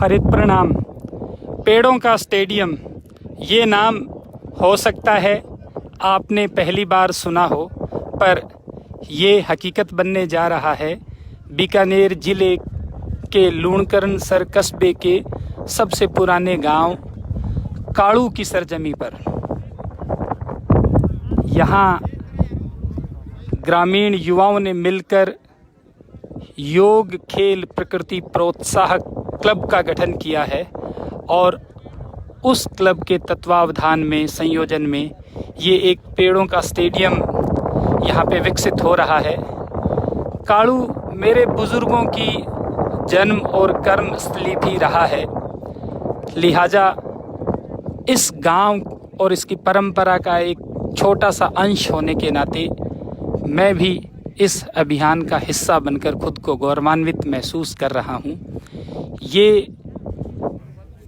हरित प्रणाम। पेड़ों का स्टेडियम, ये नाम हो सकता है आपने पहली बार सुना हो, पर ये हकीकत बनने जा रहा है बीकानेर ज़िले के लूणकरणसर कस्बे के सबसे पुराने गांव काड़ू की सरजमी पर। यहाँ ग्रामीण युवाओं ने मिलकर योग खेल प्रकृति प्रोत्साहक क्लब का गठन किया है और उस क्लब के तत्वावधान में संयोजन में ये एक पेड़ों का स्टेडियम यहाँ पे विकसित हो रहा है। काड़ू मेरे बुज़ुर्गों की जन्म और कर्म स्थली भी रहा है, लिहाजा इस गांव और इसकी परंपरा का एक छोटा सा अंश होने के नाते मैं भी इस अभियान का हिस्सा बनकर खुद को गौरवान्वित महसूस कर रहा हूँ। ये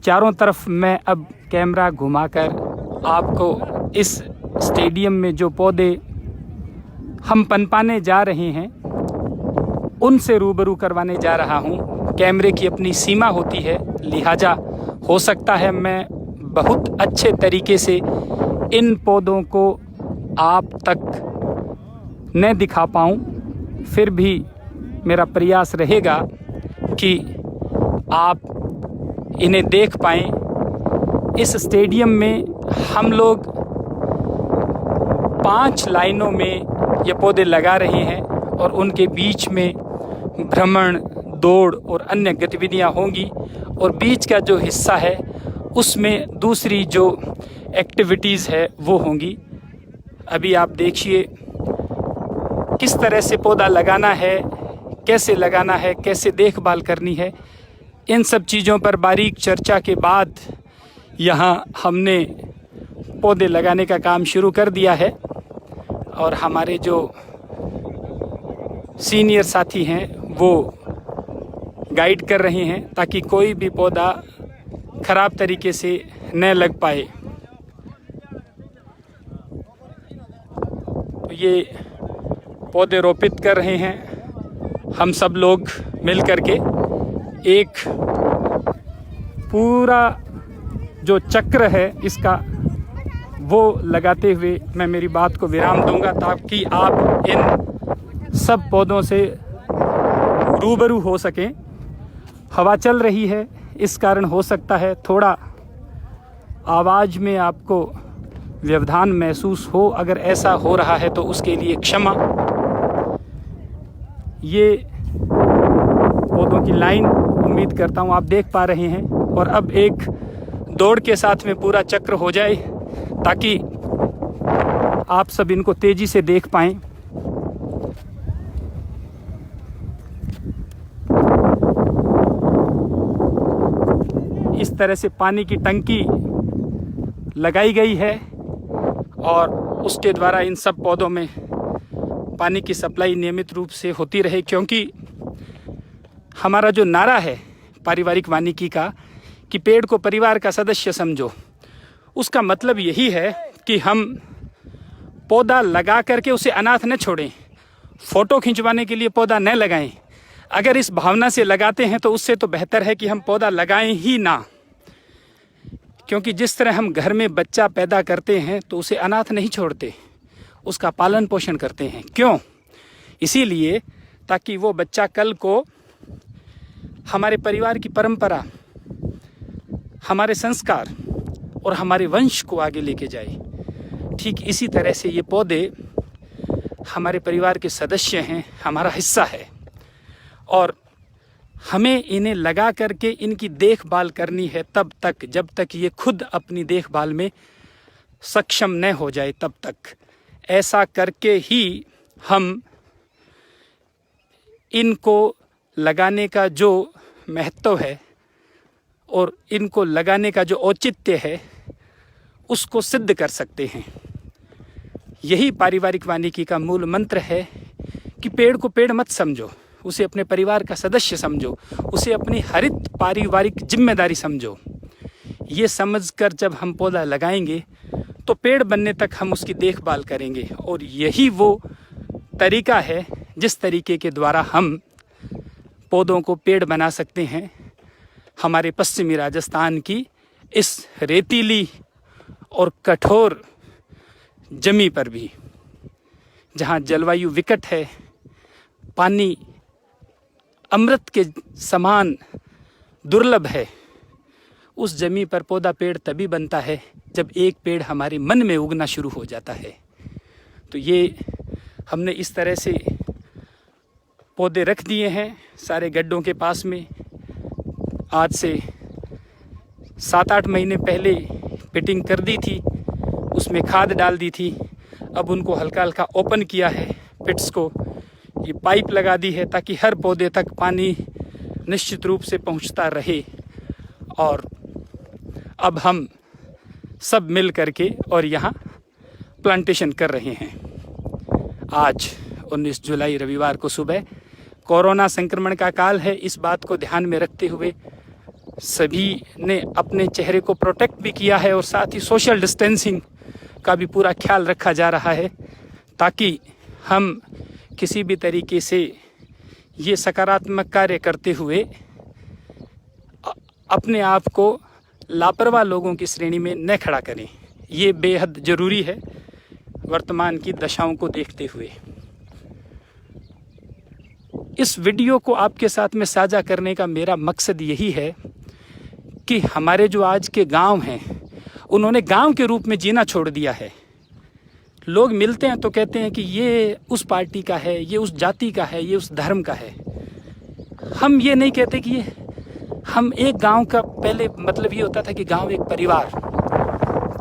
चारों तरफ मैं अब कैमरा घुमाकर आपको इस स्टेडियम में जो पौधे हम पनपाने जा रहे हैं उनसे रूबरू करवाने जा रहा हूँ। कैमरे की अपनी सीमा होती है, लिहाजा हो सकता है मैं बहुत अच्छे तरीके से इन पौधों को आप तक न दिखा पाऊँ, फिर भी मेरा प्रयास रहेगा कि आप इन्हें देख पाएँ। इस स्टेडियम में हम लोग 5 लाइनों में ये पौधे लगा रहे हैं और उनके बीच में भ्रमण, दौड़ और अन्य गतिविधियां होंगी और बीच का जो हिस्सा है उसमें दूसरी जो एक्टिविटीज़ है वो होंगी। अभी आप देखिए किस तरह से पौधा लगाना है, कैसे लगाना है, कैसे देखभाल करनी है। इन सब चीज़ों पर बारीक चर्चा के बाद यहाँ हमने पौधे लगाने का काम शुरू कर दिया है और हमारे जो सीनियर साथी हैं वो गाइड कर रहे हैं ताकि कोई भी पौधा ख़राब तरीके से न लग पाए। तो ये पौधे रोपित कर रहे हैं हम सब लोग मिल कर के। एक पूरा जो चक्र है इसका वो लगाते हुए मैं मेरी बात को विराम दूंगा ताकि आप इन सब पौधों से रूबरू हो सकें। हवा चल रही है, इस कारण हो सकता है थोड़ा आवाज़ में आपको व्यवधान महसूस हो। अगर ऐसा हो रहा है तो उसके लिए क्षमा। ये पौधों की लाइन उम्मीद करता हूँ आप देख पा रहे हैं और अब एक दौड़ के साथ में पूरा चक्र हो जाए ताकि आप सब इनको तेजी से देख पाएं। इस तरह से पानी की टंकी लगाई गई है और उसके द्वारा इन सब पौधों में पानी की सप्लाई नियमित रूप से होती रहे, क्योंकि हमारा जो नारा है पारिवारिक वानिकी का कि पेड़ को परिवार का सदस्य समझो, उसका मतलब यही है कि हम पौधा लगा करके उसे अनाथ न छोड़ें, फ़ोटो खिंचवाने के लिए पौधा न लगाएं। अगर इस भावना से लगाते हैं तो उससे तो बेहतर है कि हम पौधा लगाएं ही ना, क्योंकि जिस तरह हम घर में बच्चा पैदा करते हैं तो उसे अनाथ नहीं छोड़ते, उसका पालन पोषण करते हैं। क्यों? इसीलिए ताकि वो बच्चा कल को हमारे परिवार की परंपरा, हमारे संस्कार और हमारे वंश को आगे लेके जाए। ठीक इसी तरह से ये पौधे हमारे परिवार के सदस्य हैं, हमारा हिस्सा है और हमें इन्हें लगा करके इनकी देखभाल करनी है तब तक जब तक ये खुद अपनी देखभाल में सक्षम न हो जाए। तब तक ऐसा करके ही हम इनको लगाने का जो महत्व है और इनको लगाने का जो औचित्य है उसको सिद्ध कर सकते हैं। यही पारिवारिक वानिकी का मूल मंत्र है कि पेड़ को पेड़ मत समझो, उसे अपने परिवार का सदस्य समझो, उसे अपनी हरित पारिवारिक जिम्मेदारी समझो। ये समझकर जब हम पौधा लगाएंगे तो पेड़ बनने तक हम उसकी देखभाल करेंगे और यही वो तरीका है जिस तरीके के द्वारा हम पौधों को पेड़ बना सकते हैं। हमारे पश्चिमी राजस्थान की इस रेतीली और कठोर जमी पर भी, जहाँ जलवायु विकट है, पानी अमृत के समान दुर्लभ है, उस जमी पर पौधा पेड़ तभी बनता है जब एक पेड़ हमारे मन में उगना शुरू हो जाता है। तो ये हमने इस तरह से पौधे रख दिए हैं सारे गड्ढों के पास में। आज से 7-8 महीने पहले पिटिंग कर दी थी, उसमें खाद डाल दी थी। अब उनको हल्का हल्का ओपन किया है पिट्स को, ये पाइप लगा दी है ताकि हर पौधे तक पानी निश्चित रूप से पहुंचता रहे। और अब हम सब मिल करके और यहाँ प्लांटेशन कर रहे हैं। आज 19 जुलाई रविवार को सुबह, कोरोना संक्रमण का काल है, इस बात को ध्यान में रखते हुए सभी ने अपने चेहरे को प्रोटेक्ट भी किया है और साथ ही सोशल डिस्टेंसिंग का भी पूरा ख्याल रखा जा रहा है, ताकि हम किसी भी तरीके से ये सकारात्मक कार्य करते हुए अपने आप को लापरवाह लोगों की श्रेणी में न खड़ा करें। ये बेहद ज़रूरी है वर्तमान की दशाओं को देखते हुए। इस वीडियो को आपके साथ में साझा करने का मेरा मकसद यही है कि हमारे जो आज के गांव हैं, उन्होंने गांव के रूप में जीना छोड़ दिया है। लोग मिलते हैं तो कहते हैं कि ये उस पार्टी का है, ये उस जाति का है, ये उस धर्म का है। हम ये नहीं कहते कि ये हम एक गांव का, पहले मतलब ये होता था कि गांव एक परिवार।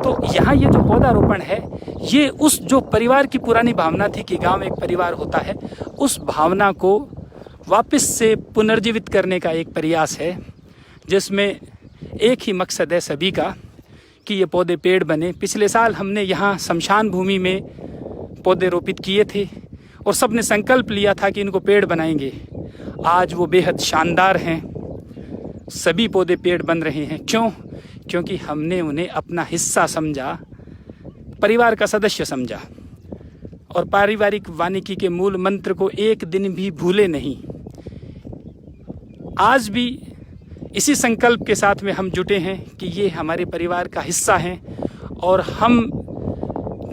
तो यहाँ ये जो पौधारोपण है, ये उस जो परिवार की पुरानी भावना थी कि गांव एक परिवार होता है, उस भावना को वापस से पुनर्जीवित करने का एक प्रयास है, जिसमें एक ही मकसद है सभी का कि ये पौधे पेड़ बने। पिछले साल हमने यहाँ शमशान भूमि में पौधे रोपित किए थे और सबने संकल्प लिया था कि इनको पेड़ बनाएंगे। आज वो बेहद शानदार हैं, सभी पौधे पेड़ बन रहे हैं। क्यों? क्योंकि हमने उन्हें अपना हिस्सा समझा, परिवार का सदस्य समझा और पारिवारिक वानिकी के मूल मंत्र को एक दिन भी भूले नहीं। आज भी इसी संकल्प के साथ में हम जुटे हैं कि ये हमारे परिवार का हिस्सा हैं और हम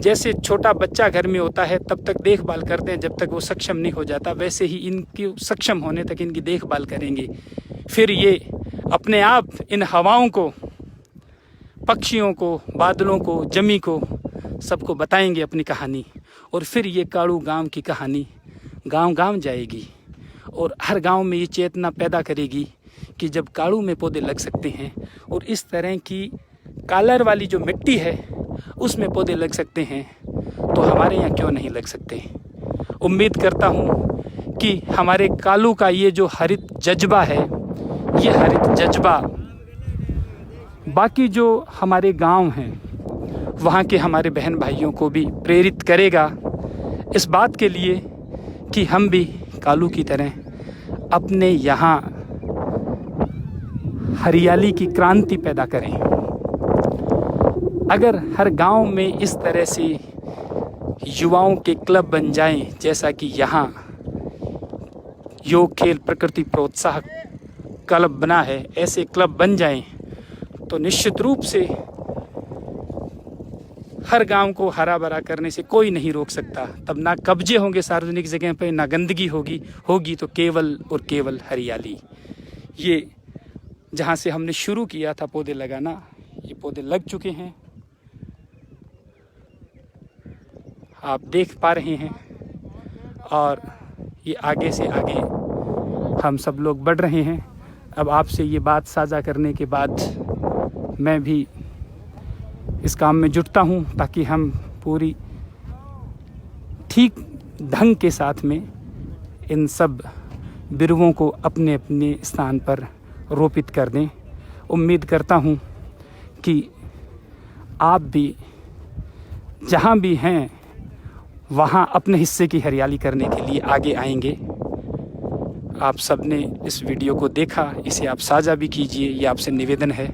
जैसे छोटा बच्चा घर में होता है तब तक देखभाल करते हैं जब तक वो सक्षम नहीं हो जाता, वैसे ही इनकी सक्षम होने तक इनकी देखभाल करेंगे। फिर ये अपने आप इन हवाओं को, पक्षियों को, बादलों को, जमी को, सबको बताएंगे अपनी कहानी। और फिर ये काड़ू गांव की कहानी गांव गांव जाएगी और हर गांव में ये चेतना पैदा करेगी कि जब काड़ू में पौधे लग सकते हैं और इस तरह की कालर वाली जो मिट्टी है उसमें पौधे लग सकते हैं, तो हमारे यहाँ क्यों नहीं लग सकते। उम्मीद करता हूँ कि हमारे कालू का ये जो हरित जज्बा है, ये हरित जज्बा बाकी जो हमारे गांव हैं वहाँ के हमारे बहन भाइयों को भी प्रेरित करेगा इस बात के लिए कि हम भी कालू की तरह अपने यहाँ हरियाली की क्रांति पैदा करें। अगर हर गांव में इस तरह से युवाओं के क्लब बन जाएं, जैसा कि यहाँ योग खेल प्रकृति प्रोत्साहक क्लब बना है, ऐसे क्लब बन जाएं, तो निश्चित रूप से हर गांव को हरा भरा करने से कोई नहीं रोक सकता। तब ना कब्जे होंगे सार्वजनिक जगह पर, ना गंदगी होगी तो केवल और केवल हरियाली। ये जहाँ से हमने शुरू किया था पौधे लगाना, ये पौधे लग चुके हैं, आप देख पा रहे हैं। और ये आगे से आगे हम सब लोग बढ़ रहे हैं। अब आपसे ये बात साझा करने के बाद मैं भी इस काम में जुटता हूँ ताकि हम पूरी ठीक ढंग के साथ में इन सब बिरुवों को अपने अपने स्थान पर रोपित कर दें। उम्मीद करता हूँ कि आप भी जहाँ भी हैं वहाँ अपने हिस्से की हरियाली करने के लिए आगे आएंगे। आप सब ने इस वीडियो को देखा, इसे आप साझा भी कीजिए, ये आपसे निवेदन है।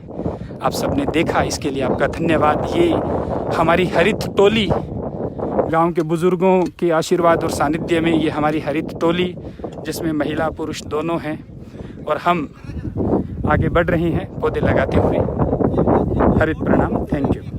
आप सब ने देखा, इसके लिए आपका धन्यवाद। ये हमारी हरित टोली, गांव के बुज़ुर्गों के आशीर्वाद और सानिध्य में ये हमारी हरित टोली, जिसमें महिला पुरुष दोनों हैं, और हम आगे बढ़ रहे हैं पौधे लगाते हुए। हरित प्रणाम, थैंक यू।